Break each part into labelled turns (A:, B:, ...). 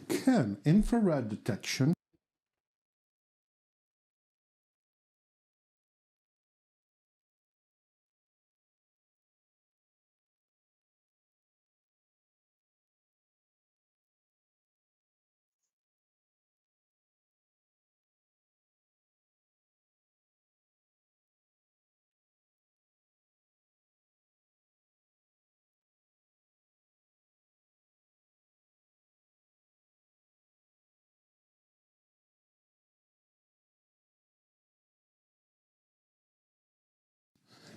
A: Can infrared detection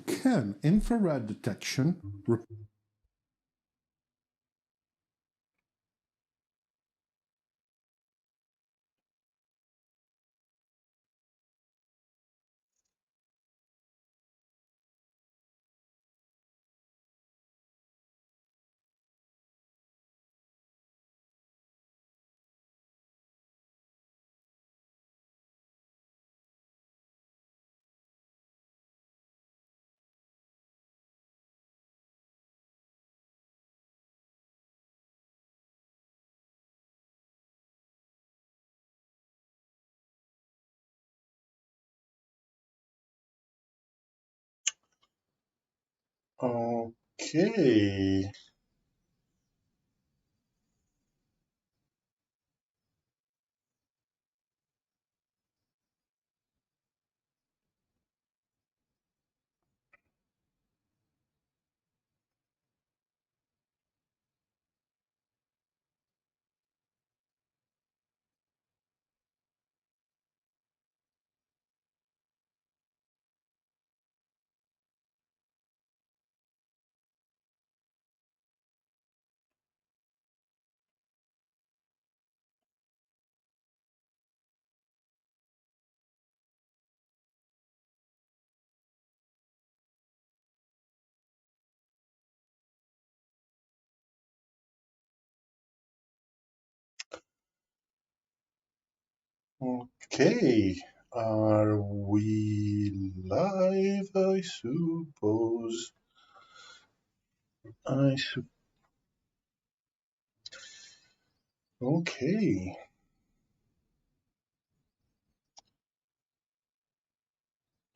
A: can infrared detection
B: Okay. Okay. Are we live? I suppose. I su Okay.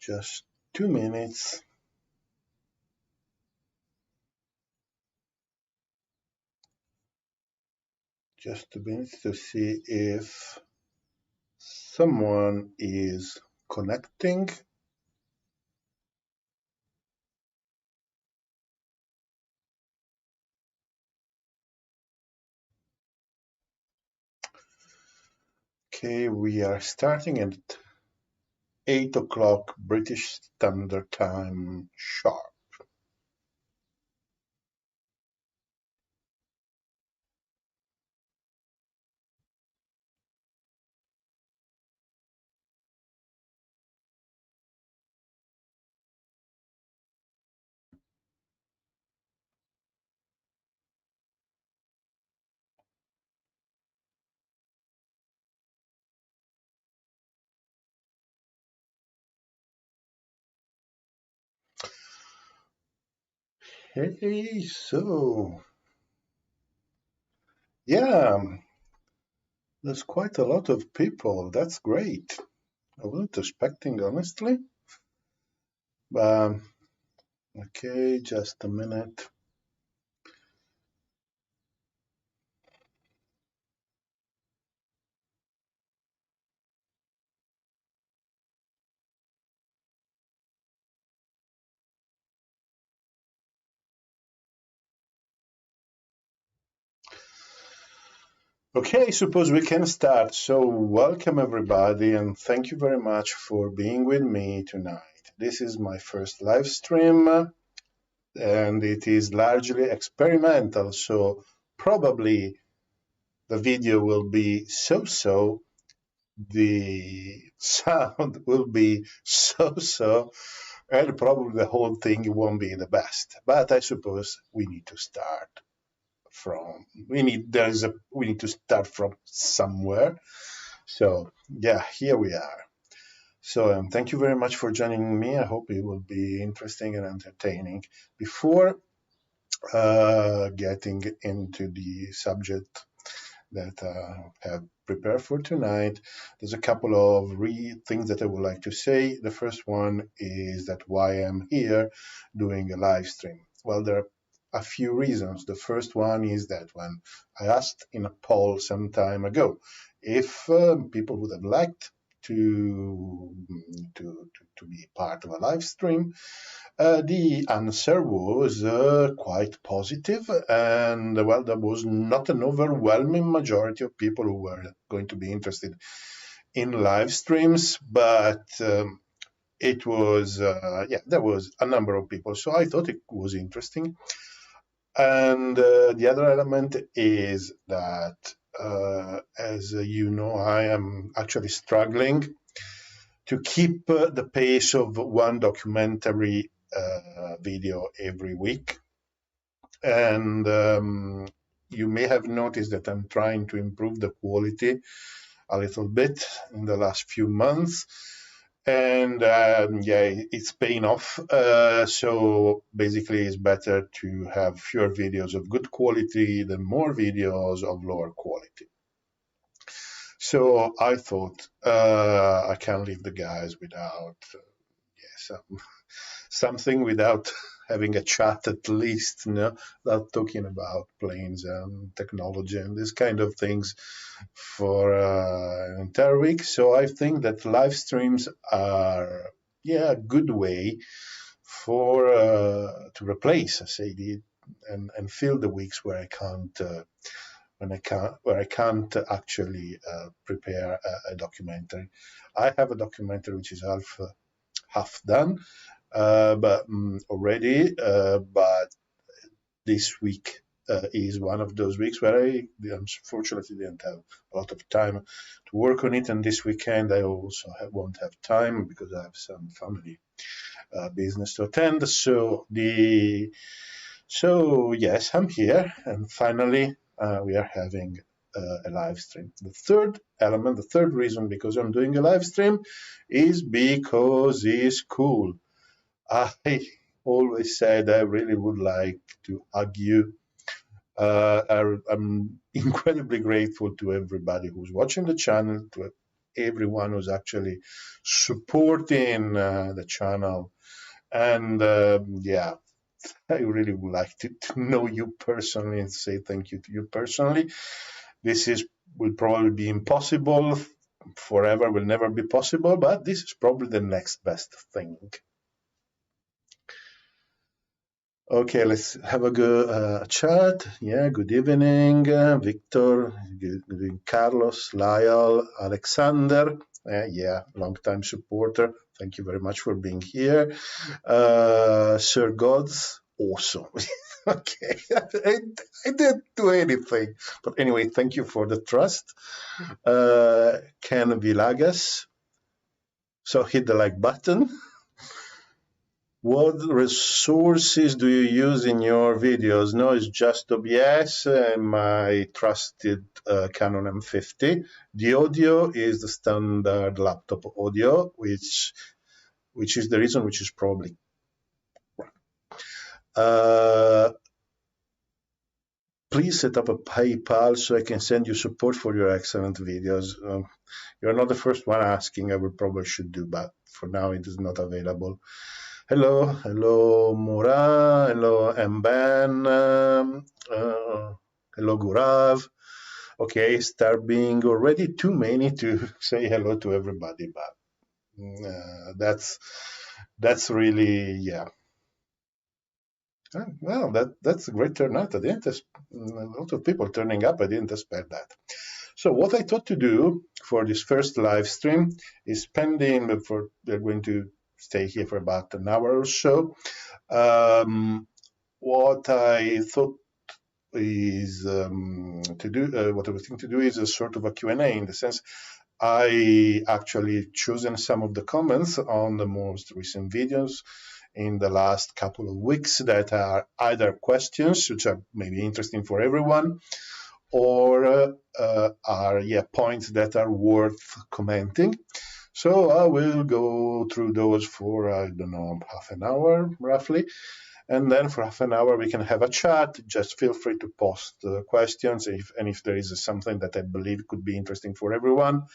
B: Just 2 minutes. Just 2 minutes to see if someone is connecting. Okay, we are starting at 8 o'clock British Standard Time sharp. Hey, so yeah, there's quite a lot of people. That's great. I wasn't expecting, honestly. Um, okay, just a minute. Okay, suppose we can start. So, welcome everybody, and thank you very much for being with me tonight. This is my first live stream. and it is largely experimental, so probably the video will be so-so, the sound will be so-so, and probably the whole thing won't be the best. But I suppose we need to start we need to start from somewhere. So yeah, here we are. So thank you very much for joining me. I hope it will be interesting and entertaining. Before getting into the subject that I have prepared for tonight, there's a couple of things that I would like to say. The first one is that why I'm here doing a live stream. Well, there are a few reasons. The first one is that when I asked in a poll some time ago if people would have liked to be part of a live stream, the answer was quite positive, and well, there was not an overwhelming majority of people who were going to be interested in live streams, but it was there was a number of people, so I thought it was interesting. And the other element is that, as you know, I am actually struggling to keep the pace of one documentary video every week. And you may have noticed that I'm trying to improve the quality a little bit in the last few months. And yeah, it's paying off. So basically, it's better to have fewer videos of good quality than more videos of lower quality. So I thought I can't leave the guys without something, without having a chat at least, without talking about planes and technology and this kind of things for an entire week. So I think that live streams are a good way for to replace, say, and fill the weeks where I can't actually prepare a documentary. I have a documentary which is half done, but already. But this week is one of those weeks where I unfortunately didn't have a lot of time to work on it, and this weekend I also won't have time because I have some family business to attend. So yes, I'm here, and finally we are having a live stream. The third element, the third reason because I'm doing a live stream is because it's cool. I always said I really would like to hug you. I'm incredibly grateful to everybody who's watching the channel, to everyone who's actually supporting the channel. And I really would like to know you personally and say thank you to you personally. This will probably be impossible forever, will never be possible, but this is probably the next best thing. Okay, let's have a good chat. Yeah, good evening, Victor, good evening, Carlos, Lyle, Alexander. Long-time supporter. Thank you very much for being here. Sir Gods, awesome. Okay, I didn't do anything. But anyway, thank you for the trust. Ken Villagas. So hit the like button. What resources do you use in your videos? No, it's just OBS and my trusted Canon M50. The audio is the standard laptop audio, which is the reason, which is probably please set up a PayPal so I can send you support for your excellent videos. You're not the first one asking. I probably should do, but for now it is not available. Hello, Mura, hello, Mban, hello, Gurav. Okay, start being already too many to say hello to everybody, but that's really, Well, that's a great turnout. A lot of people turning up. I didn't expect that. So what I thought to do for this first live stream is we're going to stay here for about an hour or so. what I thought is to do, what I was thinking to do is a sort of a Q&A, in the sense I actually chosen some of the comments on the most recent videos in the last couple of weeks that are either questions, which are maybe interesting for everyone, or are points that are worth commenting. So I will go through those for, I don't know, half an hour roughly. And then for half an hour we can have a chat. Just feel free to post questions, if there is something that I believe could be interesting for everyone.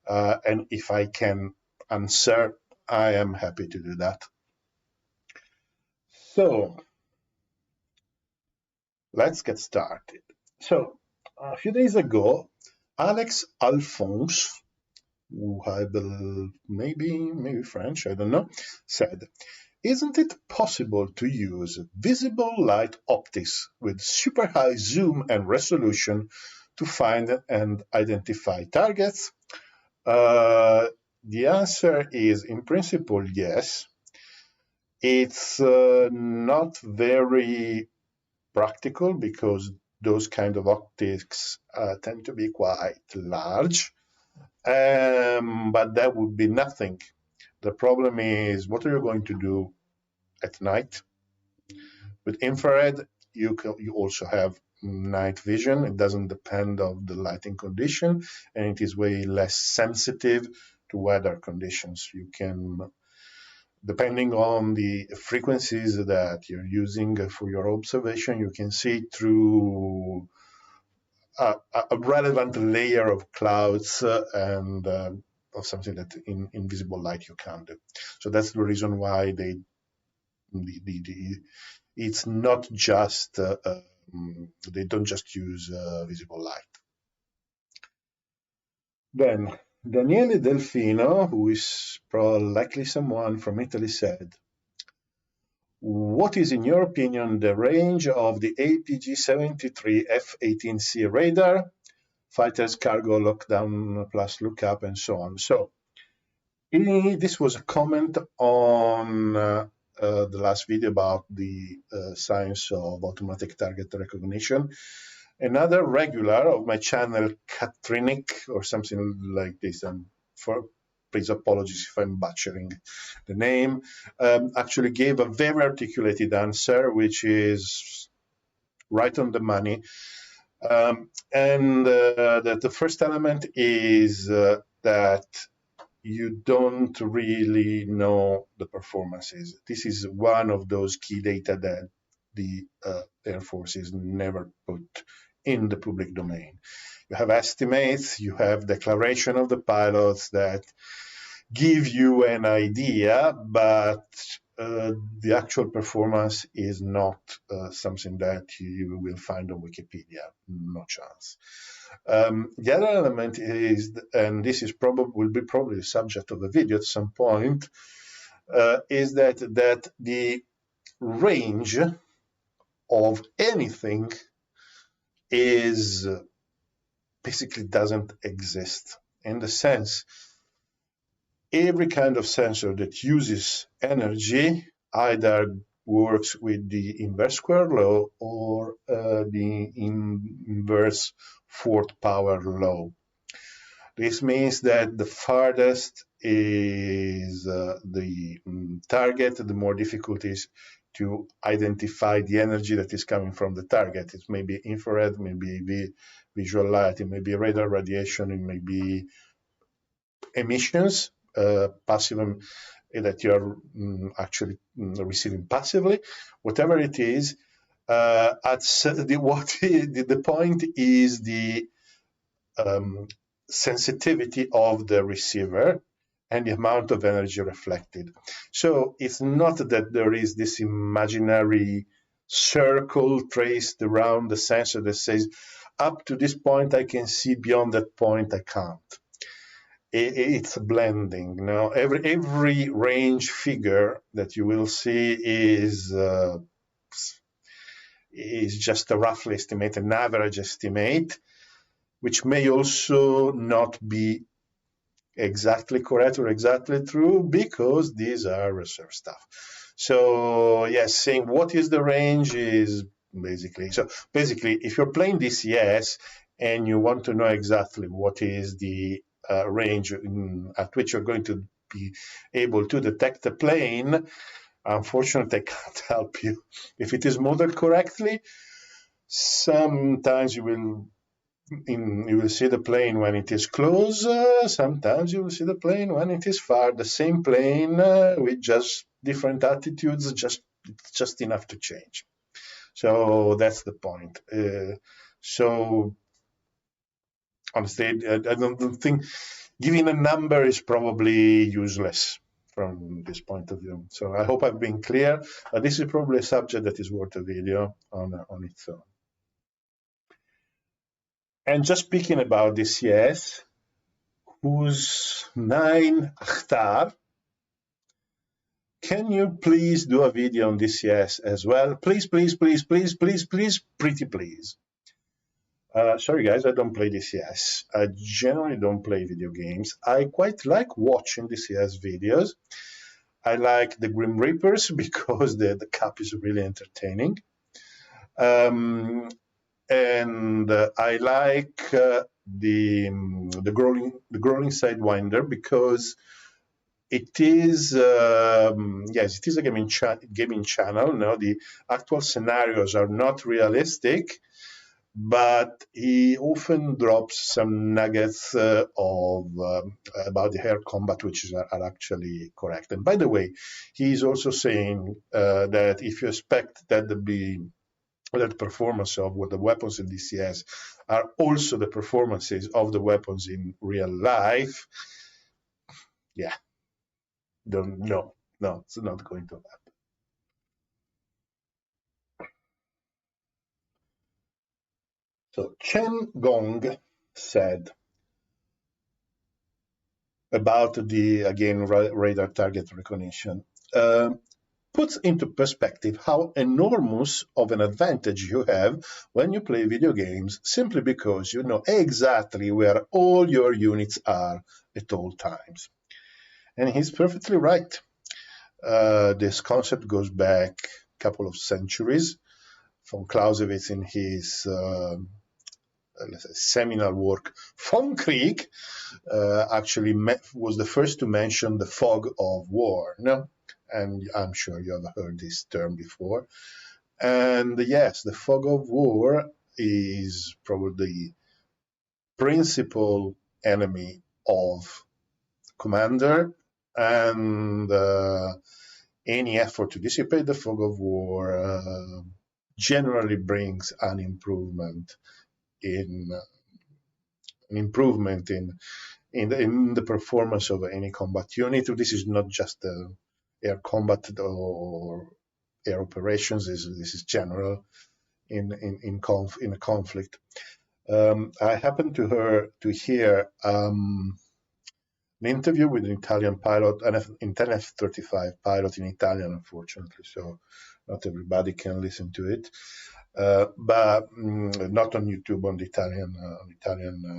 B: And if I can answer, I am happy to do that. So let's get started. So a few days ago, Alex Alphonse, who I believe maybe French, I don't know, said, "Isn't it possible to use visible light optics with super high zoom and resolution to find and identify targets?" The answer is, in principle, yes. It's not very practical because those kind of optics tend to be quite large, but that would be nothing. The problem is, what are you going to do at night? With infrared, you also have night vision. It doesn't depend on the lighting condition, and it is way less sensitive to weather conditions. You can, depending on the frequencies that you're using for your observation, you can see through a relevant layer of clouds and of something that in invisible light you can't do. So that's the reason why it's not just they don't just use visible light. Then Daniele Delfino, who is probably likely someone from Italy, said, "What is, in your opinion, the range of the APG-73 F-18C radar, fighters, cargo, lockdown, plus lookup, and so on?" So this was a comment on the last video about the science of automatic target recognition. Another regular of my channel, Katrinik, or something like this, and please apologies if I'm butchering the name, actually gave a very articulated answer, which is right on the money. And that the first element is that you don't really know the performances. This is one of those key data that the Air Force is never put in the public domain. You have estimates, you have declaration of the pilots that give you an idea, but the actual performance is not something that you will find on Wikipedia. No chance. The other element is, and this is will be probably the subject of a video at some point, is that the range of anything is basically doesn't exist, in the sense every kind of sensor that uses energy either works with the inverse square law or the inverse fourth power law. This means that the farthest is the target, the more difficult is to identify the energy that is coming from the target. It may be infrared, maybe visual light, it may be radar radiation, it may be emissions, passive that you're actually receiving passively. Whatever it is, the point is the sensitivity of the receiver and the amount of energy reflected. So it's not that there is this imaginary circle traced around the sensor that says, up to this point I can see, beyond that point I can't. It's a blending. Now, every range figure that you will see is just a roughly estimate, an average estimate, which may also not be exactly correct or exactly true, because these are reserve stuff. So yes, saying what is the range is basically, so basically if you're playing DCS and you want to know exactly what is the range at which you're going to be able to detect the plane, unfortunately I can't help you. If it is modeled correctly, sometimes you will see the plane when it is close, sometimes you will see the plane when it is far, the same plane with just different altitudes, just enough to change. So that's the point. So honestly, I don't think giving a number is probably useless from this point of view. So I hope I've been clear. This is probably a subject that is worth a video on its own. And just speaking about this, yes, who's 9 Akhtar, can you please do a video on DCS as well? Please, please, please, please, please, please, pretty please. Sorry guys, I don't play DCS. I generally don't play video games. I quite like watching DCS videos. I like the Grim Reapers because the cap is really entertaining. And I like the Growling Sidewinder because it is yes, it is a gaming channel. No, the actual scenarios are not realistic, but he often drops some nuggets about the air combat, which are actually correct. And by the way, he's also saying that if you expect that the performance of the weapons in DCS are also the performances of the weapons in real life, yeah, no, it's not going to happen. So Chen Gong said about the, again, radar target recognition, puts into perspective how enormous of an advantage you have when you play video games simply because you know exactly where all your units are at all times. And he's perfectly right. This concept goes back a couple of centuries. Von Clausewitz in his seminal work, Vom Krieg, actually was the first to mention the fog of war. No? And I'm sure you have heard this term before. And yes, the fog of war is probably the principal enemy of commander, and any effort to dissipate the fog of war generally brings an improvement in the performance of any combat unit. This is not just air combat or air operations. This is general in a conflict. I happened to hear an interview with an Italian pilot, an F-35 pilot in Italian, unfortunately, so not everybody can listen to it, but not on YouTube, on the Italian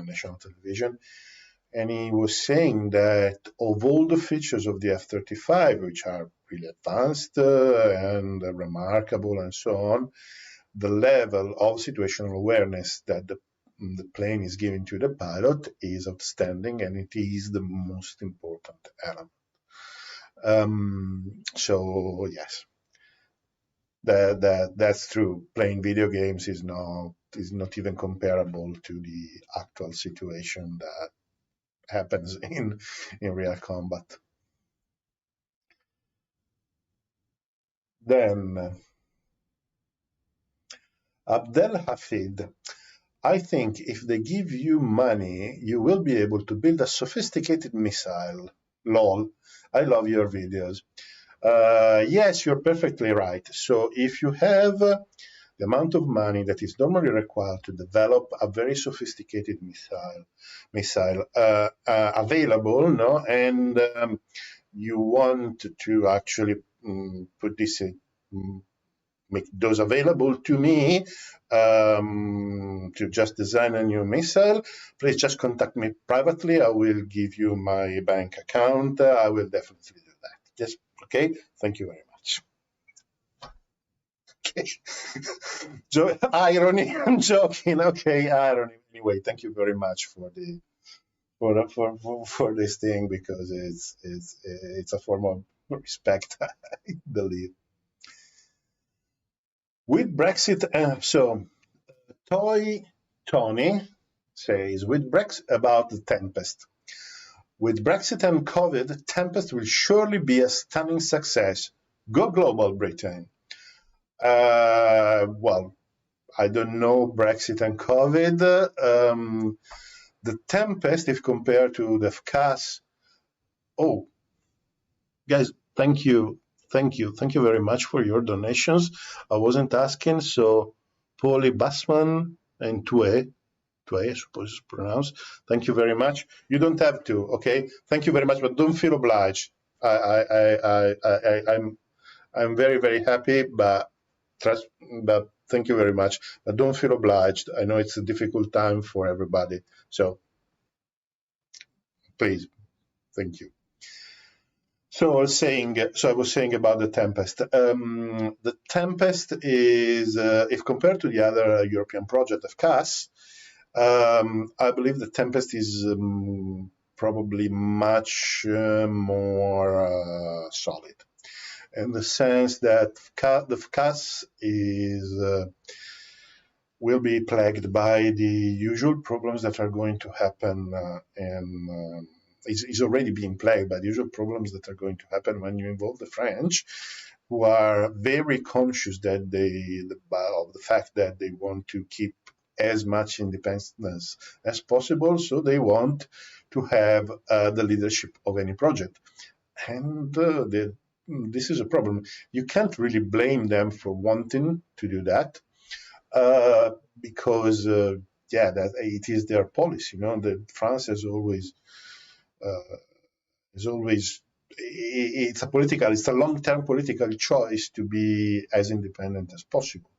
B: national television. And he was saying that of all the features of the F-35, which are really advanced and remarkable and so on, the level of situational awareness that the plane is giving to the pilot is outstanding, and it is the most important element. So yes, that's true. Playing video games is not even comparable to the actual situation that happens in real combat. Then Abdel Hafid, I think if they give you money, you will be able to build a sophisticated missile. Lol, I love your videos. Yes, you're perfectly right. So if you have the amount of money that is normally required to develop a very sophisticated missile available, no, and you want to actually put this make those available to me to just design a new missile, please just contact me privately. I will give you my bank account. I will definitely do that. Yes, okay. Thank you very much. Irony. I'm joking. Okay, irony. Anyway, thank you very much for the for this thing, because it's a form of respect, I believe. With Brexit, Tony says, with Brexit about the Tempest. With Brexit and COVID, Tempest will surely be a stunning success. Go global, Britain. Well, I don't know Brexit and COVID. The Tempest, if compared to the FCAS, oh, guys, thank you very much for your donations. I wasn't asking, so Paulie Bassman and Tue, I suppose it's pronounced. Thank you very much. You don't have to, okay? Thank you very much, but don't feel obliged. I'm very, very happy, but thank you very much. But don't feel obliged. I know it's a difficult time for everybody, so please, thank you. So I was saying about the Tempest. The Tempest is, if compared to the other European project of CAS, I believe the Tempest is probably much more solid, in the sense that the FCAS will be plagued by the usual problems that are going to happen, and is already being plagued by the usual problems that are going to happen when you involve the French, who are very conscious that of the fact that they want to keep as much independence as possible, so they want to have the leadership of any project. And this is a problem. You can't really blame them for wanting to do that, because that it is their policy. That France has always it's a long-term political choice to be as independent as possible,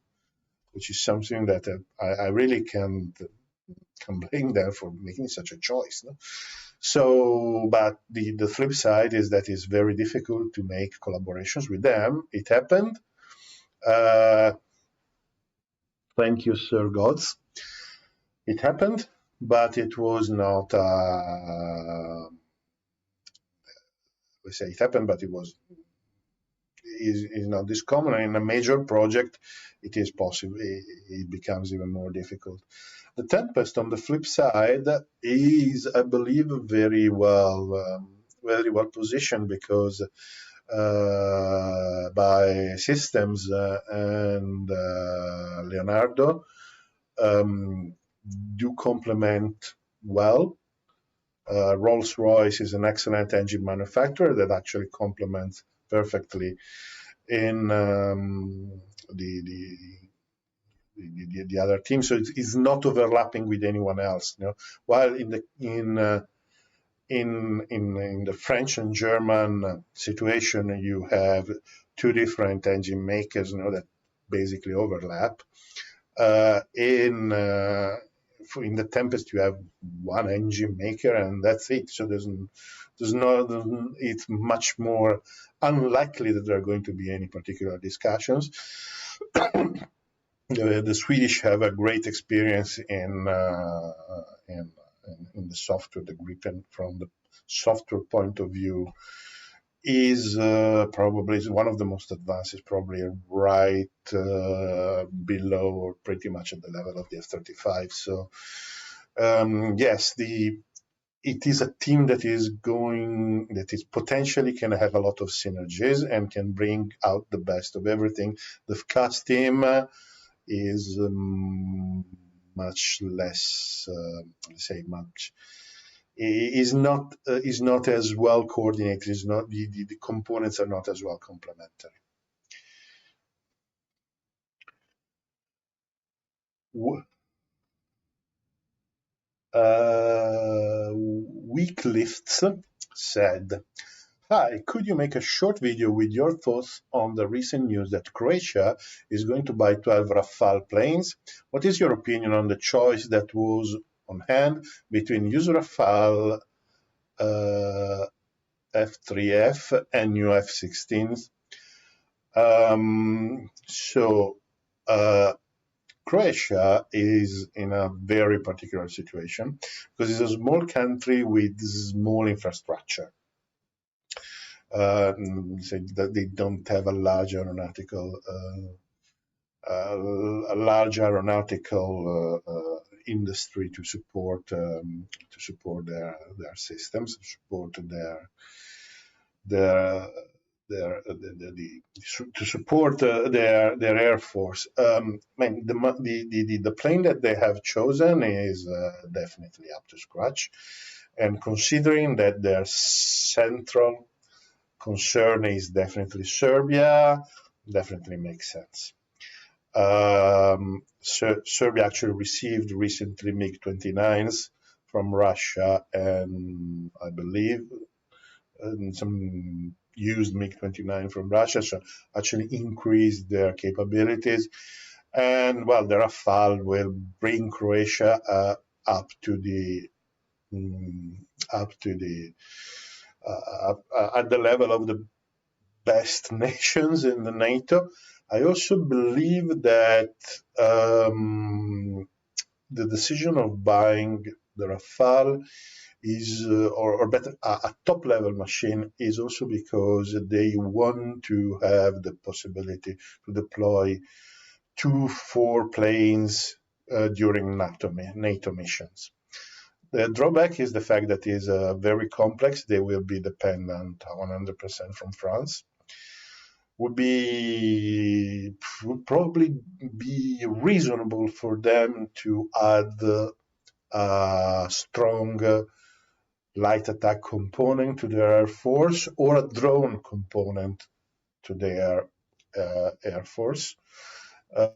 B: which is something that I really can blame them for making such a choice. No? So, but the flip side is that it's very difficult to make collaborations with them. It happened. Thank you, Sir Gods. It happened, but it was not. Let's say it happened, but it is not this common. In a major project, it is possible. It becomes even more difficult. The Tempest, on the flip side, is, I believe, very well positioned, because by systems and Leonardo do complement well. Rolls-Royce is an excellent engine manufacturer that actually complements perfectly in the other team, so it's not overlapping with anyone else. While in the French and German situation, you have two different engine makers, that basically overlap. In the Tempest, you have one engine maker, and that's it. So it's much more unlikely that there are going to be any particular discussions. The Swedish have a great experience in the software. The Gripen, from the software point of view, is probably one of the most advanced. Is probably right below or pretty much at the level of the F-35. So yes, it is a team that is potentially can have a lot of synergies and can bring out the best of everything. The FCAS team is much less, is not as well coordinated. Is not the components are not as well complementary. Weak Lifts said, "Hi, could you make a short video with your thoughts on the recent news that Croatia is going to buy 12 Rafale planes? What is your opinion on the choice that was on hand between used Rafale F3F and new F-16s?" So Croatia is in a very particular situation because it's a small country with small infrastructure. So that they don't have a large aeronautical industry to support their systems, to support to support their air force. The plane that they have chosen is definitely up to scratch, and considering that their central concern is definitely Serbia, definitely makes sense. Serbia actually received recently MiG-29s from Russia, and I believe some used MiG-29 from Russia, so actually increased their capabilities. And well, the Rafale will bring Croatia up to the at the level of the best nations in the NATO. I also believe that the decision of buying the Rafale is, or better, a top-level machine is also because they want to have the possibility to deploy 2-4 planes during NATO missions. The drawback is the fact that it is very complex. They will be dependent 100% from France. Would probably be reasonable for them to add a strong light attack component to their air force, or a drone component to their air force,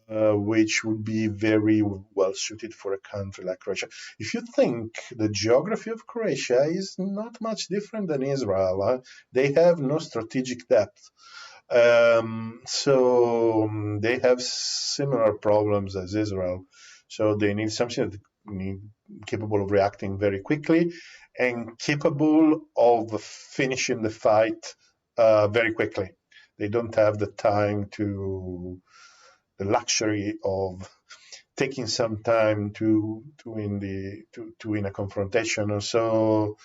B: which would be very well suited for a country like Croatia. If you think the geography of Croatia is not much different than Israel, they have no strategic depth. So they have similar problems as Israel. So they need something that capable of reacting very quickly and capable of finishing the fight very quickly. They don't have the time the luxury of taking some time to win a confrontation. So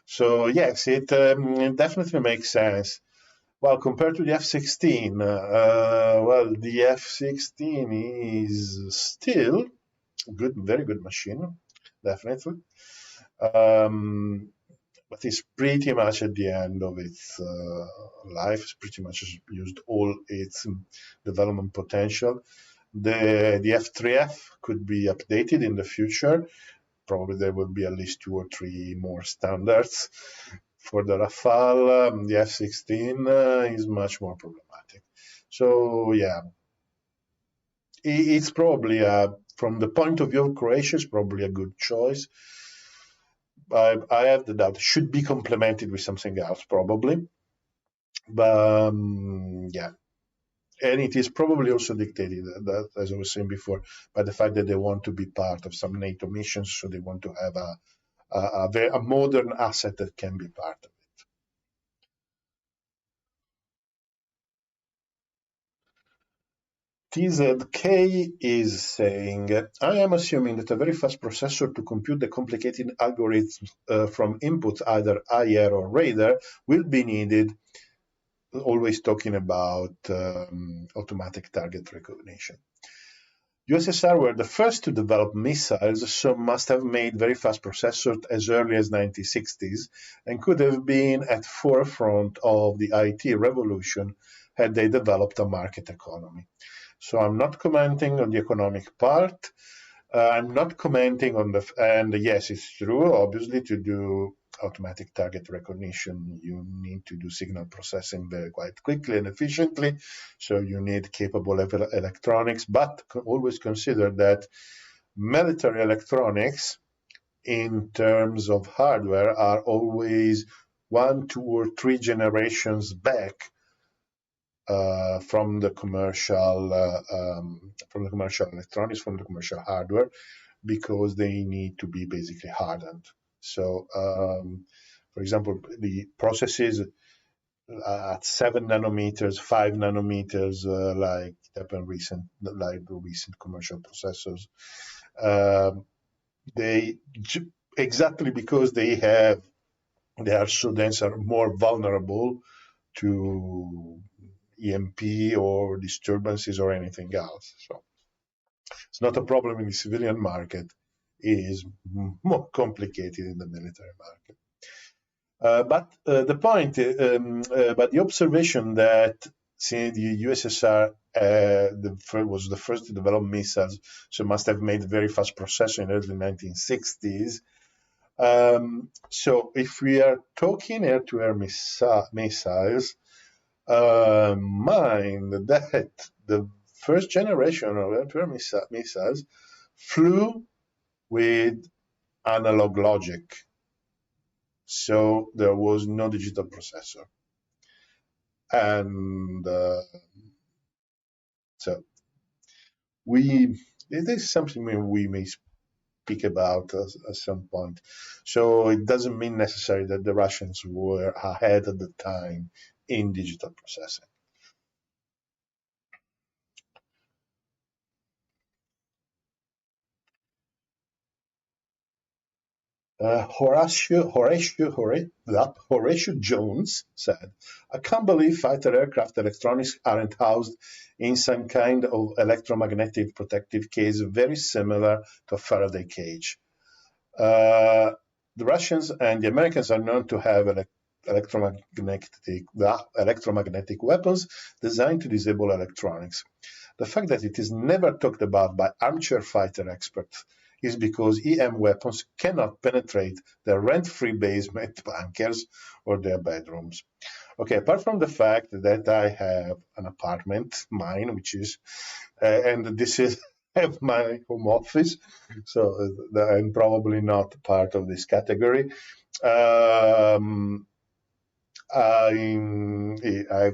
B: yes, it definitely makes sense. Well, compared to the F-16, the F-16 is still good, very good machine, definitely. But it's pretty much at the end of its life. It's pretty much used all its development potential. The F-3F could be updated in the future. Probably there will be at least 2 or 3 more standards. For the Rafale, the F-16 is much more problematic. So yeah, it's probably from the point of view of Croatia, it's probably a good choice. I have the doubt. It should be complemented with something else, probably. But yeah, and it is probably also dictated, that, as I was saying before, by the fact that they want to be part of some NATO missions, so they want to have a modern asset that can be part of it. TZK is saying, I am assuming that a very fast processor to compute the complicated algorithms from inputs, either IR or radar, will be needed, always talking about automatic target recognition. USSR were the first to develop missiles, so must have made very fast processors as early as 1960s, and could have been at forefront of the IT revolution had they developed a market economy. So I'm not commenting on the economic part. I'm not commenting on and yes, it's true, obviously, to do automatic target recognition, you need to do signal processing very quite quickly and efficiently. So you need capable electronics, but always consider that military electronics in terms of hardware are always 1, 2, or 3 generations back from the commercial electronics, from the commercial hardware, because they need to be basically hardened. So, for example, the processes at 7 nanometers, 5 nanometers, like happened like the recent commercial processors. They exactly because they are so dense, are more vulnerable to EMP or disturbances or anything else. So it's not a problem in the civilian market. It is more complicated in the military market. But the observation that since the USSR was the first to develop missiles, so must have made very fast processor in the early 1960s. So if we are talking air-to-air missiles, mind that the first generation of air-to-air missiles flew with analog logic. So there was no digital processor. And so it is something we may speak about at some point. So it doesn't mean necessarily that the Russians were ahead at the time in digital processing. Horatio Jones said, "I can't believe fighter aircraft electronics aren't housed in some kind of electromagnetic protective case very similar to a Faraday cage. The Russians and the Americans are known to have electromagnetic weapons designed to disable electronics. The fact that it is never talked about by armchair fighter experts is because EM weapons cannot penetrate their rent-free basement bunkers or their bedrooms." Okay, apart from the fact that I have an apartment, mine, which is, and this is have my home office, so I'm probably not part of this category. I've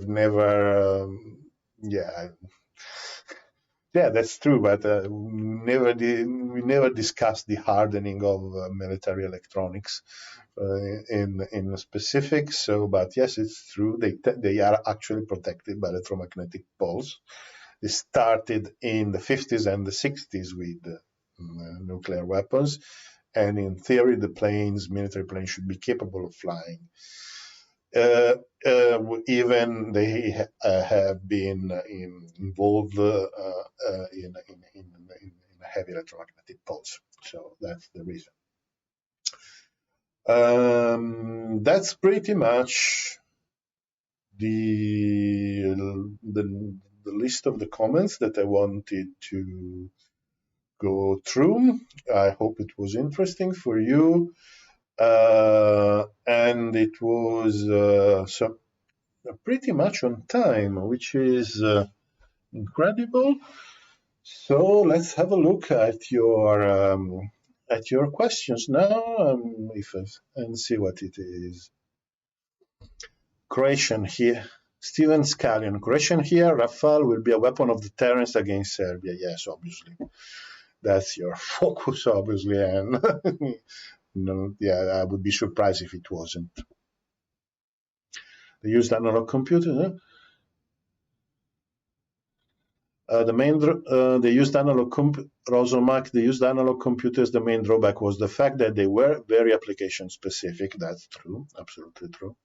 B: never, yeah, that's true, but we never discussed the hardening of military electronics in specifics. So, but yes, it's true. They are actually protected by electromagnetic pulse. They started in the 50s and the 60s with nuclear weapons, and in theory, the military planes, should be capable of flying. Even they have been involved in a heavy electromagnetic pulse. So that's the reason. That's pretty much the list of the comments that I wanted to go through. I hope it was interesting for you. And it was so pretty much on time, which is incredible. So let's have a look at your questions now, and see what it is. Croatian here. Steven Scallion. Croatian here. Rafale will be a weapon of deterrence against Serbia. Yes, obviously. That's your focus, obviously, and I would be surprised if it wasn't. They used analog computers. They used analog Rosomak. They used analog computers. The main drawback was the fact that they were very application specific. That's true, absolutely true.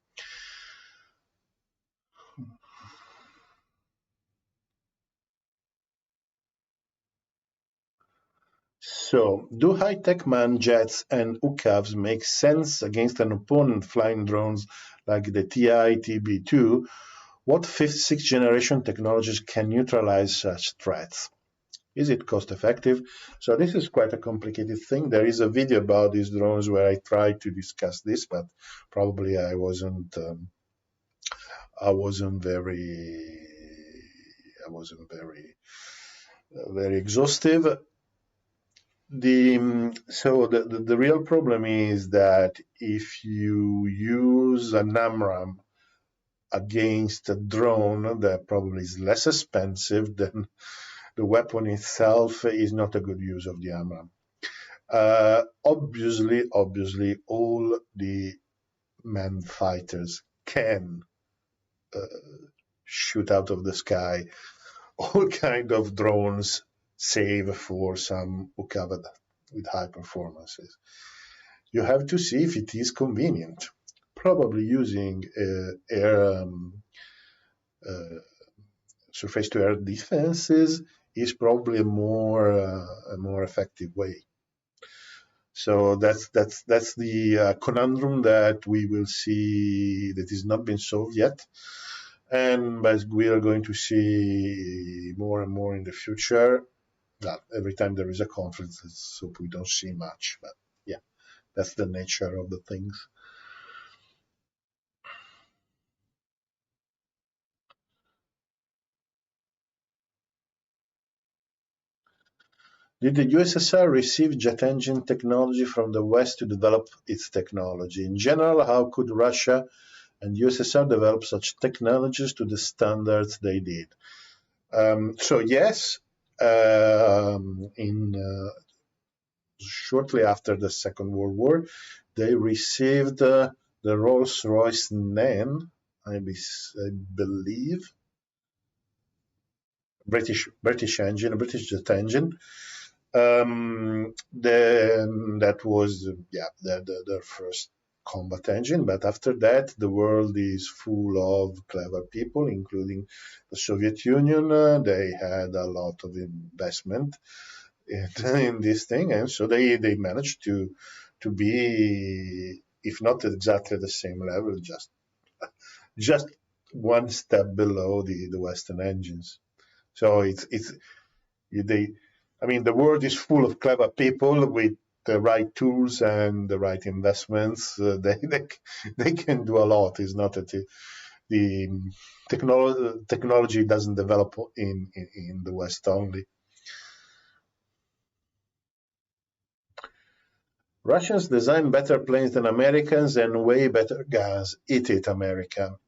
B: So, do high-tech man jets and UCAVs make sense against an opponent flying drones like the TI-TB2? What fifth, sixth generation technologies can neutralize such threats? Is it cost-effective? So this is quite a complicated thing. There is a video about these drones where I tried to discuss this, but probably I wasn't very exhaustive. The real problem is that if you use an AMRAAM against a drone, that probably is less expensive than the weapon itself, is not a good use of the AMRAAM. Obviously, all the manned fighters can shoot out of the sky all kind of drones, save for some who covered with high performances. You have to see if it is convenient. Probably using air surface-to-air defenses is probably a more effective way. So that's the conundrum that we will see that has not been solved yet, and but we are going to see more and more in the future. Well, every time there is a conference, let's hope we don't see much, but yeah, that's the nature of the things. Did the USSR receive jet engine technology from the West to develop its technology? In general, how could Russia and USSR develop such technologies to the standards they did? So yes, shortly after the Second World War, they received the Rolls-Royce NEN, I believe, British engine, a British jet engine. That was their first combat engine. But after that, the world is full of clever people, including the Soviet Union. They had a lot of investment in this thing, and so they managed to be, if not exactly the same level, just one step below the Western engines. So the world is full of clever people with the right tools and the right investments. They can do a lot. It's not that the technology doesn't develop in the West only. Russians design better planes than Americans and way better guns. Eat it, America.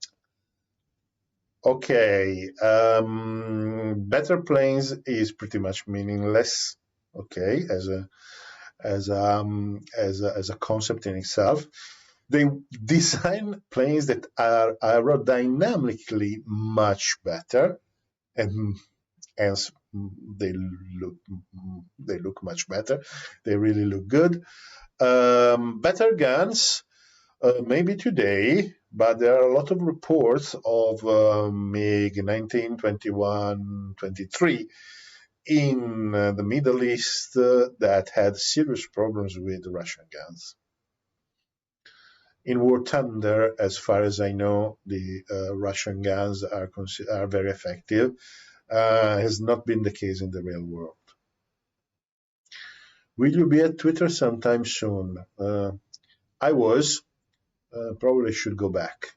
B: Okay, better planes is pretty much meaningless. Okay, as a concept in itself. They design planes that are aerodynamically much better, and hence they look much better. They really look good. Better guns, maybe today, but there are a lot of reports of MiG 19, 21, 23 in the Middle East that had serious problems with Russian guns. In War Thunder, as far as I know, the Russian guns are very effective. Has not been the case in the real world. Will you be at Twitter sometime soon? I was. Probably should go back.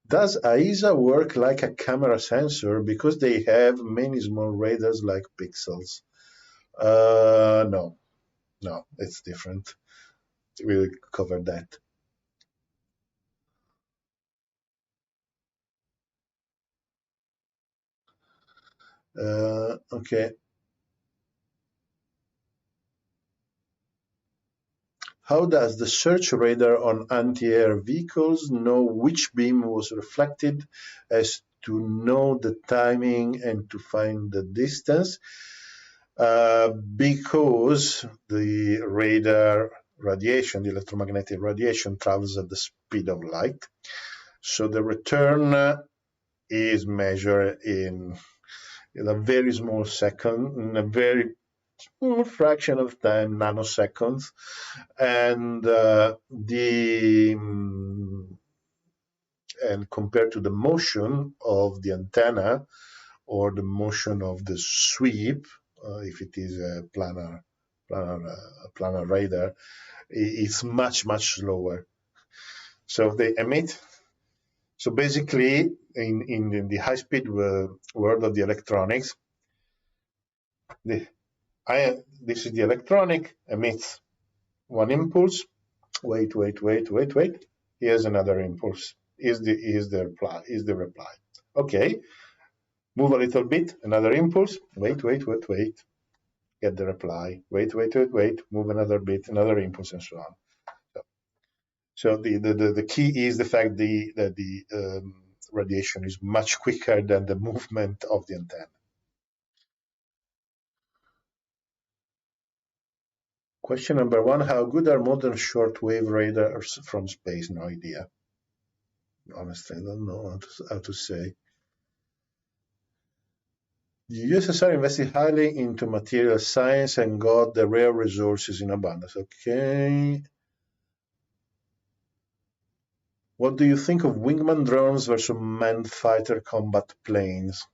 B: Does AISA work like a camera sensor because they have many small radars like pixels? No, it's different. We'll cover that. Okay. How does the search radar on anti-air vehicles know which beam was reflected as to know the timing and to find the distance? Because the radar radiation, the electromagnetic radiation, travels at the speed of light. So the return is measured in a very small second, in a very small fraction of time, nanoseconds, and and compared to the motion of the antenna or the motion of the sweep, if it is a planar radar, it's much slower. So they emit. So basically, in the high-speed world of the electronics, this is the electronic, emits one impulse. Wait. Here's another impulse. Is the reply. Okay. Move a little bit. Another impulse. Wait. Get the reply. Wait. Move another bit. Another impulse, and so on. So the key is the fact that the radiation is much quicker than the movement of the antenna. Question number 1, how good are modern shortwave radars from space? No idea. Honestly, I don't know how to say. The USSR invested highly into material science and got the rare resources in abundance. Okay. What do you think of wingman drones versus manned fighter combat planes?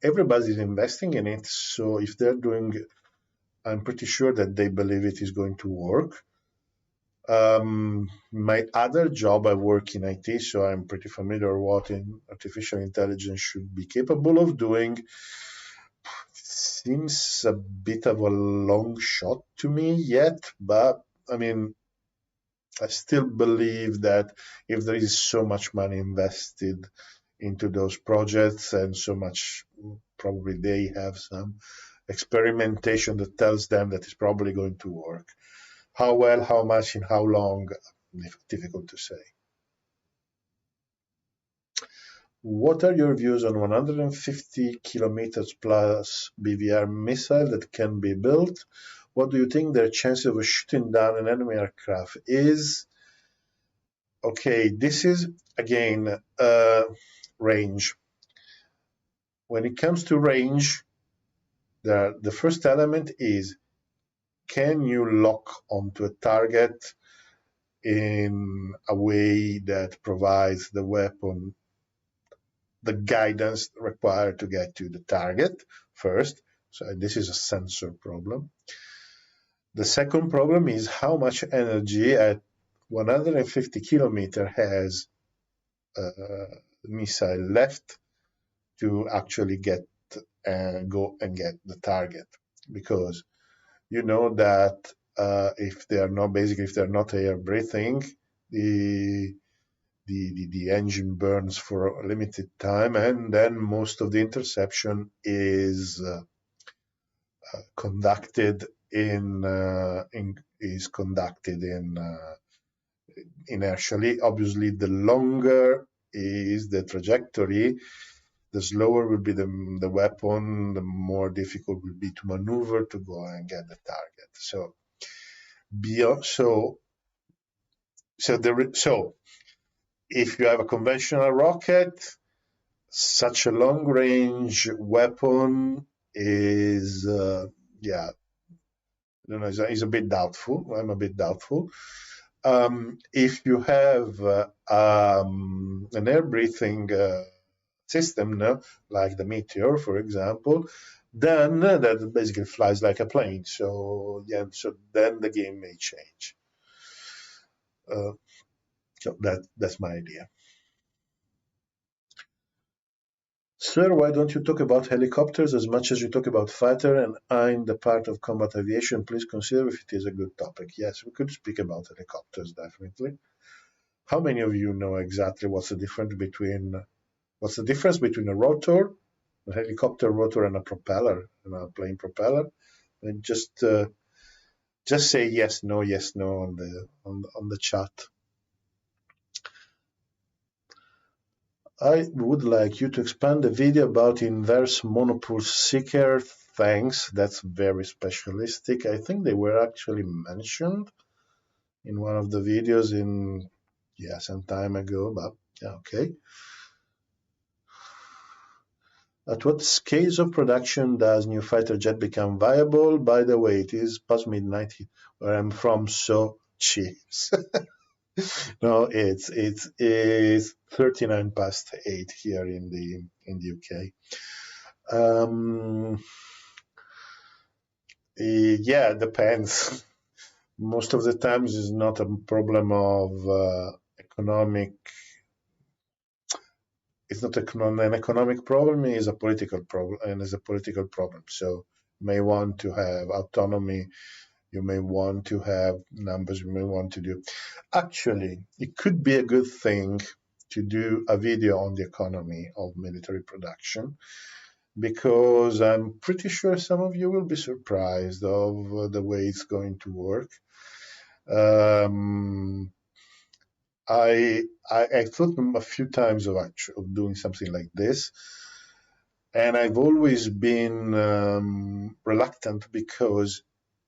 B: Everybody's investing in it, so if they're doing, I'm pretty sure that they believe it is going to work. My other job, I work in IT, so I'm pretty familiar what artificial intelligence should be capable of doing. Seems a bit of a long shot to me yet, but I mean, I still believe that if there is so much money invested into those projects and so much, probably they have some experimentation that tells them that it's probably going to work. How well, how much, and how long, difficult to say. What are your views on 150 kilometers plus BVR missile that can be built? What do you think their chances of shooting down an enemy aircraft is? Okay, this is, again, range. When it comes to range, the first element is, can you lock onto a target in a way that provides the weapon the guidance required to get to the target first? So this is a sensor problem. The second problem is how much energy at 150 kilometer has missile left to actually get go and get the target, because you know that if they are not air breathing, the engine burns for a limited time, and then most of the interception is conducted inertially. Obviously, the longer is the trajectory, the slower will be the weapon, the more difficult will be to maneuver to go and get the target. So if you have a conventional rocket, such a long-range weapon is, is a bit doubtful. I'm a bit doubtful. If you have an air-breathing system, like the Meteor, for example, then that basically flies like a plane. So then the game may change. So that's my idea. Sir, why don't you talk about helicopters as much as you talk about fighter and I'm the part of combat aviation? Please consider if it is a good topic. Yes, we could speak about helicopters, definitely. How many of you know exactly what's the difference between a rotor, a helicopter rotor, and a propeller, and a plane propeller? And just say yes, no on the chat. I would like you to expand the video about inverse monopole seeker. Thanks, that's very specialistic. I think they were actually mentioned in one of the videos some time ago, but yeah, okay. At what scales of production does new fighter jet become viable? By the way, it is past midnight where I'm from, so cheers. No, it's 39 past 8 here in the UK. Yeah, it depends. Most of the times it's not a problem of economic. It's not an economic problem. It's a political problem, and it's a political problem. So you may want to have autonomy. You may want to have numbers. You may want to do. Actually, it could be a good thing to do a video on the economy of military production. because I'm pretty sure some of you will be surprised of the way it's going to work. Um, I thought a few times of doing something like this, and I've always been reluctant because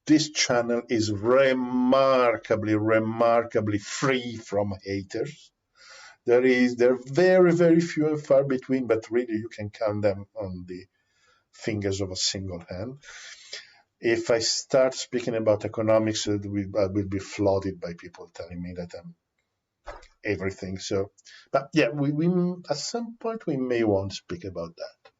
B: this channel is remarkably free from haters. They're very, very few and far between, but really you can count them on the fingers of a single hand. If I start speaking about economics, I will be flooded by people telling me that I'm everything. So, but yeah, we at some point we may want to speak about that.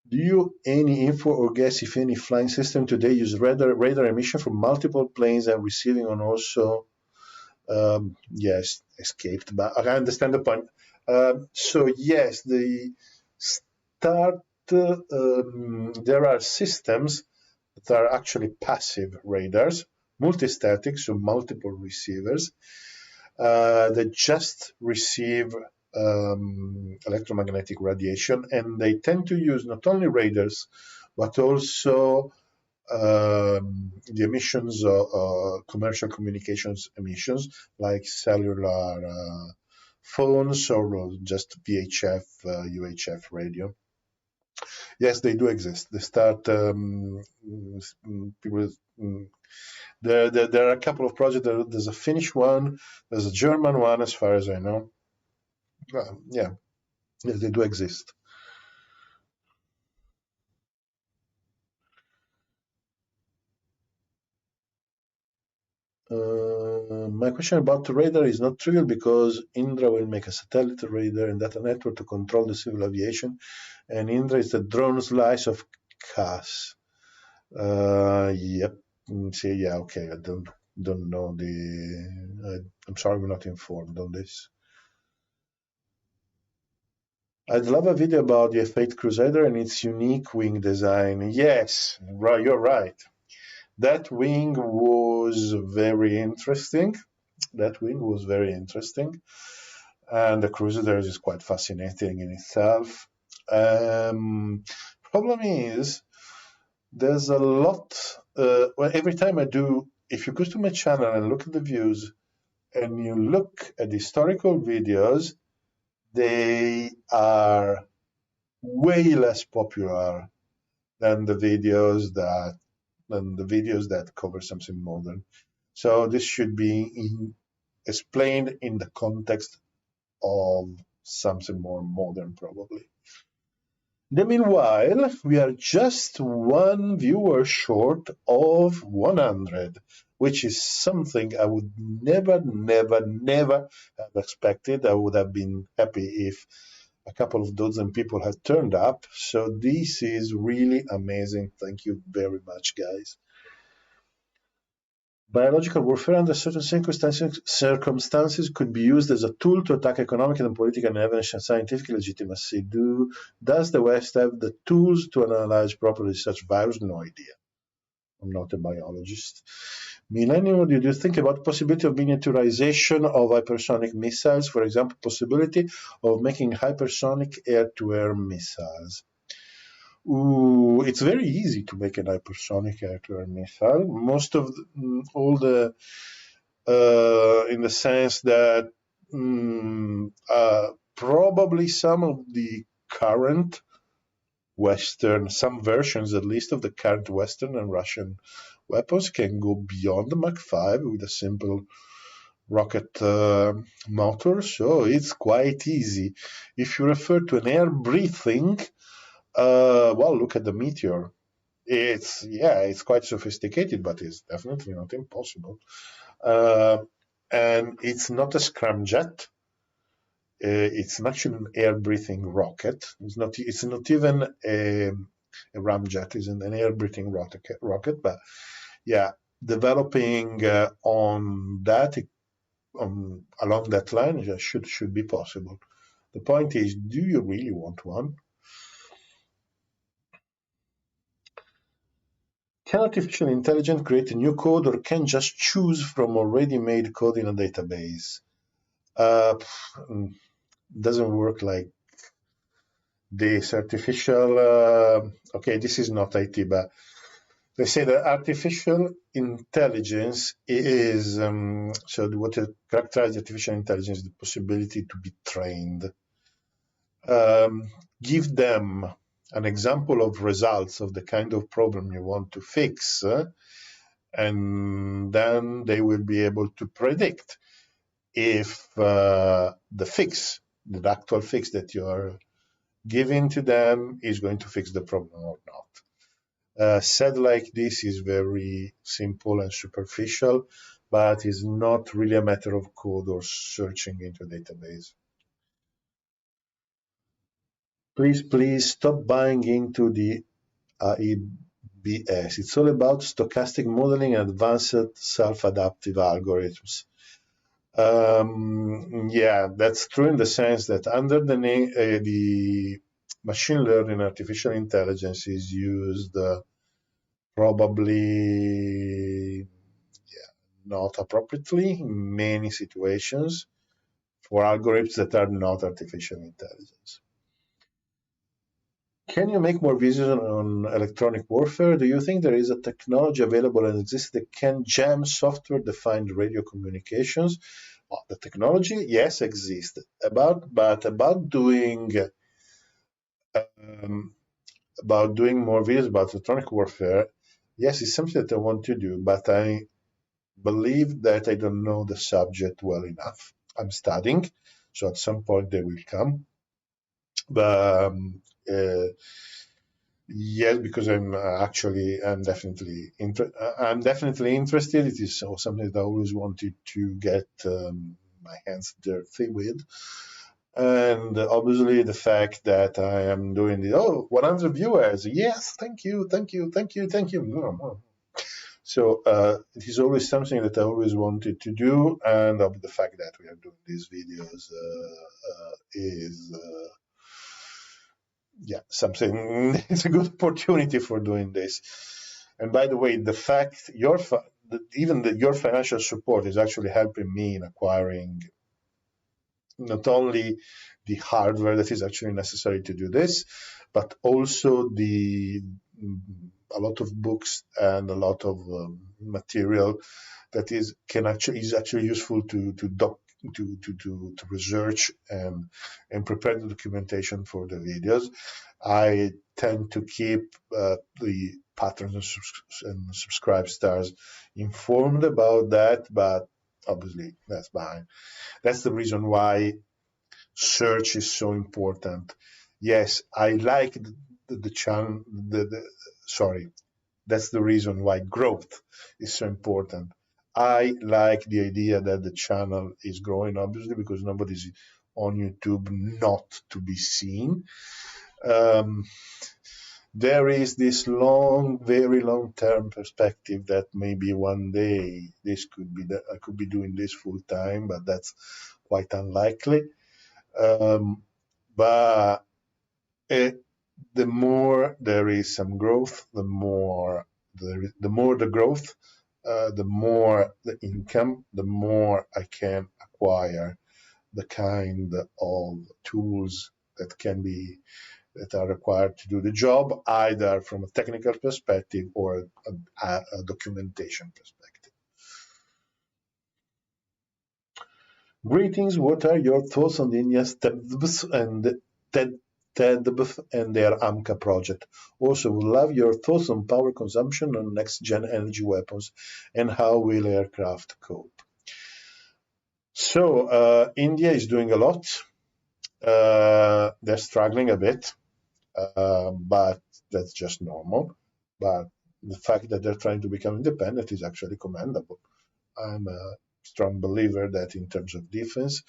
B: Do you any info or guess if any flying system today use radar emission from multiple planes and receiving on also? Yes, escaped, but I understand the point. So yes, the start. There are systems that are actually passive radars, multi-static, so multiple receivers that just receive electromagnetic radiation, and they tend to use not only radars but also the emissions commercial communications emissions like cellular phones or just VHF, UHF radio. Yes, they do exist. They start people. There are a couple of projects. There's a Finnish one. There's a German one, as far as I know. Yeah, yes, they do exist. My question about the radar is not trivial because Indra will make a satellite radar and data network to control the civil aviation, and Indra is the drone slice of CAS. Yep. See, yeah, okay. I don't know I'm sorry, we're not informed on this. I'd love a video about the F8 Crusader and its unique wing design. Yes, right, you're right. That wing was very interesting. And the Crusader is quite fascinating in itself. Problem is, there's a lot. Well, every time I do, if you go to my channel and look at the views, and you look at the historical videos, they are way less popular than the videos that cover something modern. So this should be explained in the context of something more modern, probably. In the meanwhile, we are just one viewer short of 100, which is something I would never have expected. I would have been happy if a couple of dozen people had turned up. So this is really amazing. Thank you very much, guys. Biological warfare under certain circumstances could be used as a tool to attack economic and political and evidence and scientific legitimacy. Does the West have the tools to analyze properly such virus? No idea. I'm not a biologist. Millennium, what did you think about the possibility of miniaturization of hypersonic missiles? For example, possibility of making hypersonic air-to-air missiles. Ooh, it's very easy to make an hypersonic air-to-air missile. In the sense that probably some of the current some versions at least of the current Western and Russian weapons can go beyond the Mach 5 with a simple rocket motor, so it's quite easy. If you refer to an air breathing, well, look at the Meteor. It's quite sophisticated, but it's definitely not impossible. And it's not a scramjet. It's actually an air-breathing rocket. It's not even a ramjet. It's an air-breathing rocket. But yeah, developing on that along that line should be possible. The point is, do you really want one? Can artificial intelligence create a new code or can just choose from already made code in a database? doesn't work like this. Artificial, okay, this is not IT, but they say that artificial intelligence is, so what characterizes artificial intelligence is the possibility to be trained. Give them an example of results of the kind of problem you want to fix, and then they will be able to predict if the actual fix that you are giving to them is going to fix the problem or not. Said like this is very simple and superficial, but is not really a matter of code or searching into a database. Please stop buying into the AEBS. It's all about stochastic modeling and advanced self-adaptive algorithms. Yeah, that's true in the sense that under the name, the machine learning artificial intelligence is used probably not appropriately in many situations for algorithms that are not artificial intelligence. Can you make more videos on electronic warfare? Do you think there is a technology available and exists that can jam software-defined radio communications? Well, the technology, yes, exists. About doing more videos about electronic warfare, yes, it's something that I want to do, but I believe that I don't know the subject well enough. I'm studying, so at some point they will come. But yes, because I'm definitely interested. It is something that I always wanted to get my hands dirty with. And obviously the fact that I am doing 100 viewers, yes, thank you. So it is always something that I always wanted to do, and the fact that we are doing these videos is something. It's a good opportunity for doing this. And by the way, the fact your financial support is actually helping me in acquiring not only the hardware that is actually necessary to do this, but also a lot of books and a lot of material that is actually useful to research and prepare the documentation for the videos. I tend to keep the patrons and subscribe stars informed about that, but obviously that's behind. That's the reason why search is so important. Yes, I like the channel. Sorry, that's the reason why growth is so important. I like the idea that the channel is growing, obviously, because nobody's on YouTube not to be seen. There is this very long-term perspective that maybe one day I could be doing this full time, but that's quite unlikely. But the more there is some growth, the more the growth, the more the income, the more I can acquire the kind of tools that are required to do the job, either from a technical perspective or a documentation perspective. Greetings, what are your thoughts on India's TEDBS and their AMCA project? Also, would love your thoughts on power consumption on next-gen energy weapons and how will aircraft cope. So, India is doing a lot. They're struggling a bit, but that's just normal. But the fact that they're trying to become independent is actually commendable. I'm a strong believer that in terms of defense,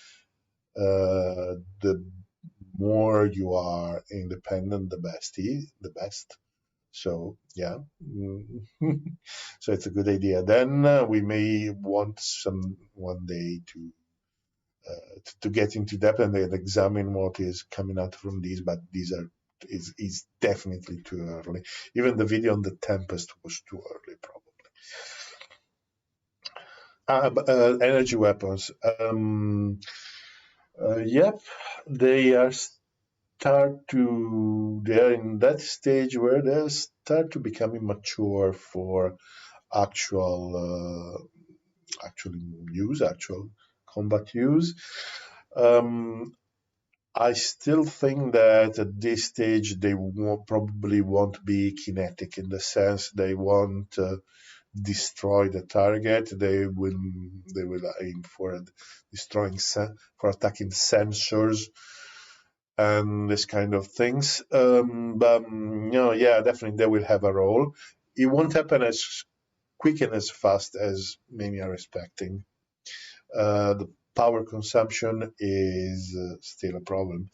B: the more you are independent, the best. So yeah, so it's a good idea. Then we may want one day to get into depth and examine what is coming out from these, but is definitely too early. Even the video on the Tempest was too early, probably. Energy weapons. Yep, they are they are in that stage where they start to become immature for actual actual use, actual combat use. Um, I still think that at this stage they probably won't be kinetic in the sense they won't destroy the target. They will aim for destroying for attacking sensors and this kind of things. But yeah, definitely they will have a role. It won't happen as quick and as fast as many are expecting. The power consumption is still a problem.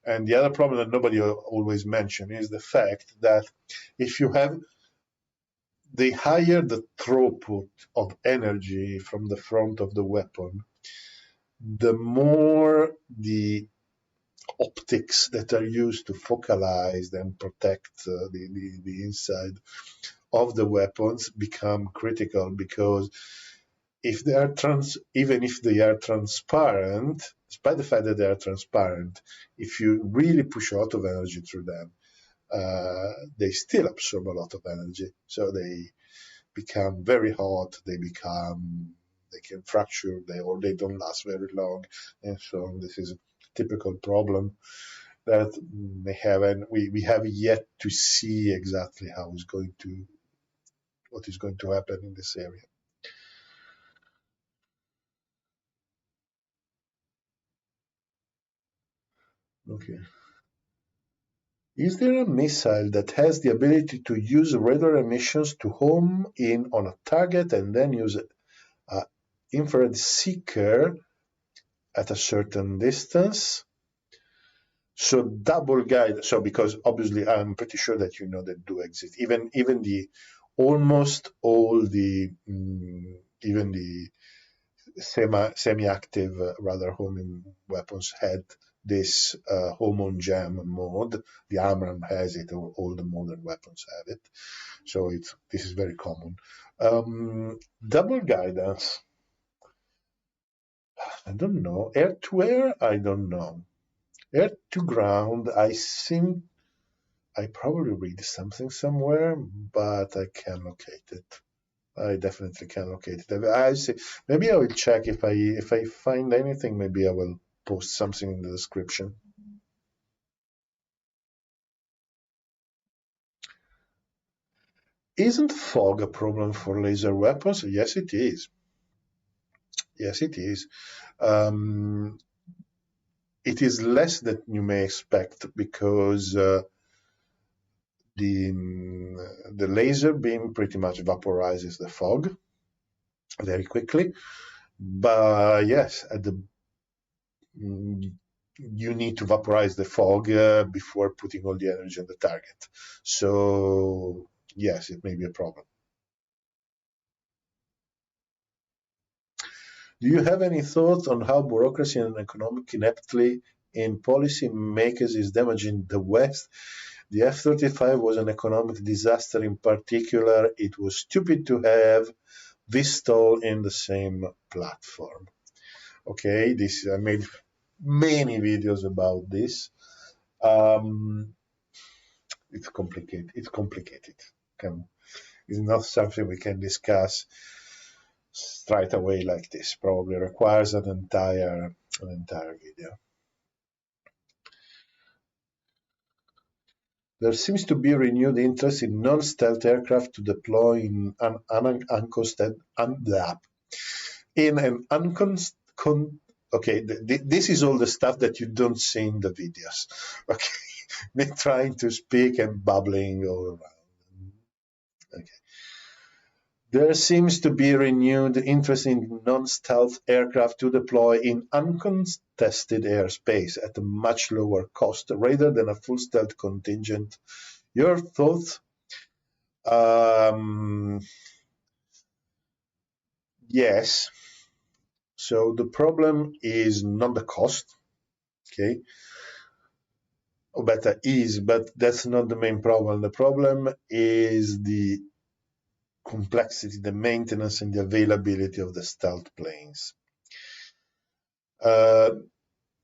B: And the other problem that nobody always mentions is the fact that if you have the higher the throughput of energy from the front of the weapon, the more the optics that are used to focalize and protect the inside of the weapons become critical, because if they are even if they are transparent, despite the fact that they are transparent, if you really push a lot of energy through them, they still absorb a lot of energy. So they become very hot. They can fracture. They don't last very long, and so on. This is a typical problem that they have, and we have yet to see exactly what is going to happen in this area. Okay. Is there a missile that has the ability to use radar emissions to home in on a target and then use an infrared seeker at a certain distance? So double guide. So because obviously I'm pretty sure that you know that do exist. Even the almost all the even the semi-active radar homing weapons had this home on jam mode. The Amram has it, or all the modern weapons have it. So this is very common. Double guidance. I don't know. Air to air. I don't know. Air to ground. I think I probably read something somewhere, but I can't locate it. I definitely can locate it. I see. Maybe I will check if I find anything. Maybe I will post something in the description. Isn't fog a problem for laser weapons? Yes, it is. Yes, it is. It is less than you may expect because the laser beam pretty much vaporizes the fog very quickly. But yes, you need to vaporize the fog before putting all the energy on the target. So yes, it may be a problem. Do you have any thoughts on how bureaucracy and economic ineptly in policy makers is damaging the West? The F-35 was an economic disaster. In particular, it was stupid to have Vistol in the same platform. Okay, I made many videos about this. It's complicated. It's complicated. It's not something we can discuss straight away like this. Probably requires an entire video. There seems to be renewed interest in non-stealth aircraft to deploy in an okay, this is all the stuff that you don't see in the videos. Okay, me trying to speak and babbling all around. Okay. There seems to be renewed interest in non-stealth aircraft to deploy in uncontested airspace at a much lower cost rather than a full stealth contingent. Your thoughts? Yes. So the problem is not the cost, okay? Or better is, but that's not the main problem. The problem is the complexity, the maintenance, and the availability of the stealth planes.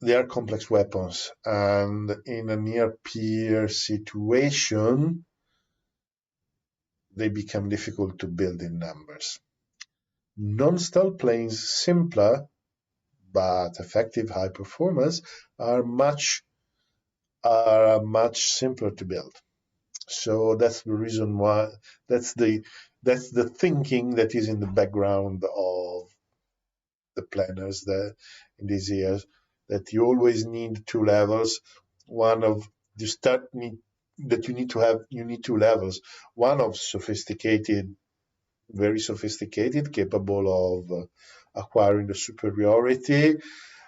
B: they are complex weapons, and in a near-peer situation, they become difficult to build in numbers. Non-stealth planes, simpler but effective high performance, are much simpler to build. So that's the reason why, that's the thinking that is in the background of the planners that in these years, that you always need two levels. One of you start need that you need two levels. One of sophisticated, very sophisticated, capable of acquiring the superiority,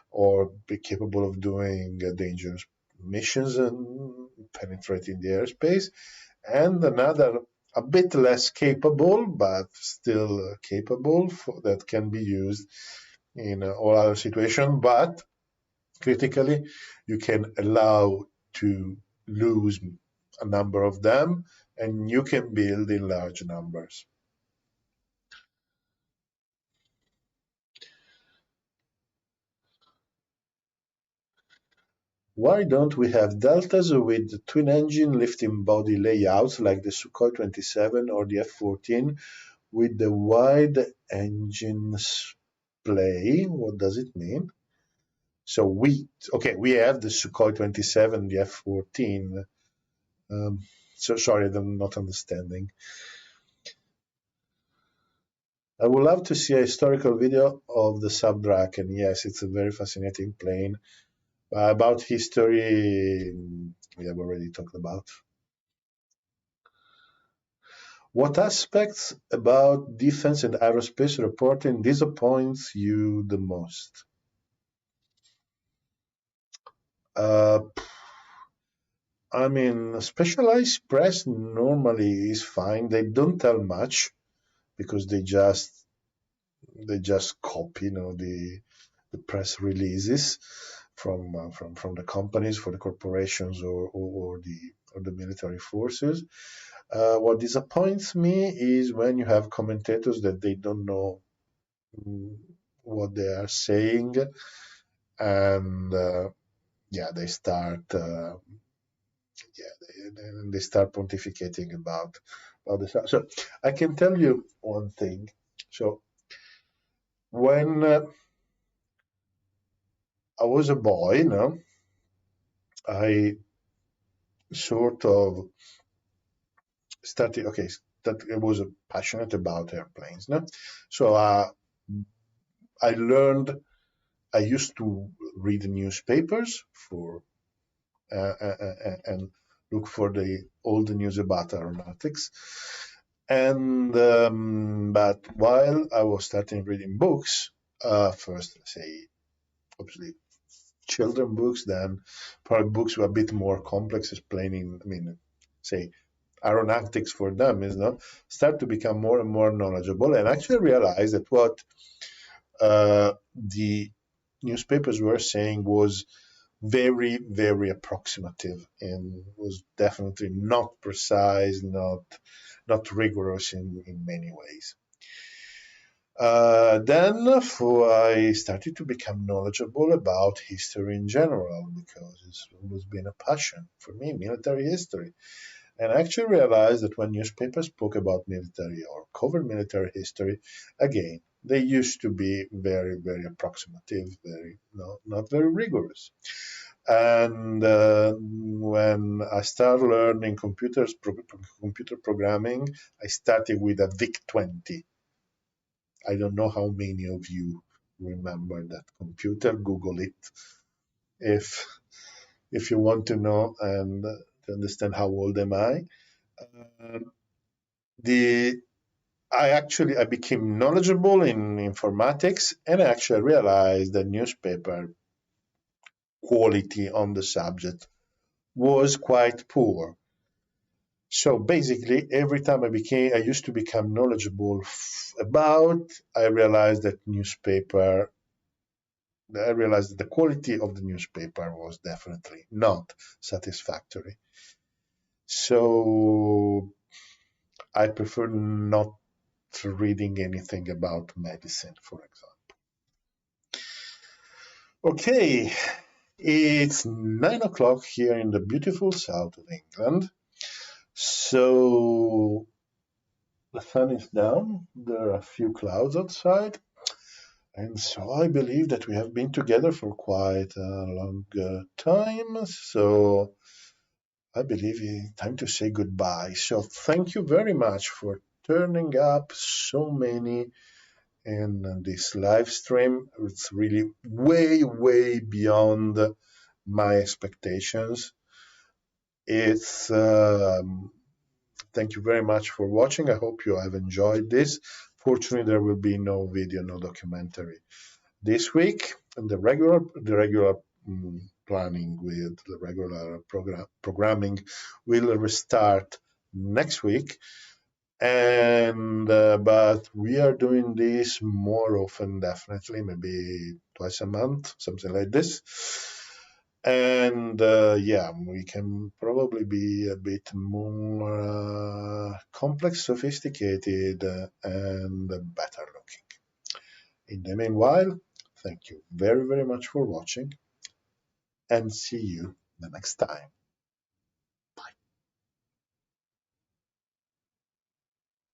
B: or be capable of doing dangerous missions and penetrating the airspace, and another a bit less capable, but still capable, that can be used in all other situations, but critically, you can allow to lose a number of them, and you can build in large numbers. Why don't we have deltas with twin-engine lifting body layouts like the Sukhoi 27 or the F-14 with the wide engine splay? What does it mean? So we have the Sukhoi 27, the F-14. So sorry, I'm not understanding. I would love to see a historical video of the Subdraken. Yes, it's a very fascinating plane. About history, we have already talked about. What aspects about defense and aerospace reporting disappoints you the most? I mean, specialized press normally is fine. They don't tell much because they just copy, the press releases from the companies, for the corporations, or the military forces. What disappoints me is when you have commentators that they don't know what they are saying, and they start they start pontificating about this. So I can tell you one thing. So when I was a boy, I sort of started. Okay, that I was passionate about airplanes. So I learned. I used to read the newspapers and look for all the news about aeronautics. And but while I was starting reading books, first say obviously children books, then probably books were a bit more complex, explaining. I mean, say aeronautics for them is not start to become more and more knowledgeable, and actually realize that what the newspapers were saying was very, very approximative, and was definitely not precise, not rigorous in many ways. Then I started to become knowledgeable about history in general, because it's always been a passion for me, military history. And I actually realized that when newspapers spoke about military or covered military history, again, they used to be very, very approximative, not very rigorous. And when I started learning computer programming, I started with a VIC-20. I don't know how many of you remember that computer. Google it if you want to know and to understand how old am I. I became knowledgeable in informatics, and I actually realized that newspaper quality on the subject was quite poor. So basically, every time I used to become knowledgeable I realized that the quality of the newspaper was definitely not satisfactory. So I prefer not reading anything about medicine, for example. Okay, It's 9 o'clock here in the beautiful south of England. So the sun is down, there are a few clouds outside, and so I believe that we have been together for quite a long time. So I believe it's time to say goodbye. So thank you very much for turning up so many in this live stream. It's really way, way beyond my expectations. It's thank you very much for watching. I hope you have enjoyed this. Fortunately, there will be no video, no documentary this week. And the regular planning with the regular programming will restart next week. And but we are doing this more often, definitely, maybe twice a month, something like this. And yeah, we can probably be a bit more complex, sophisticated, and better looking. In the meanwhile, thank you very, very much for watching, and see you the next time.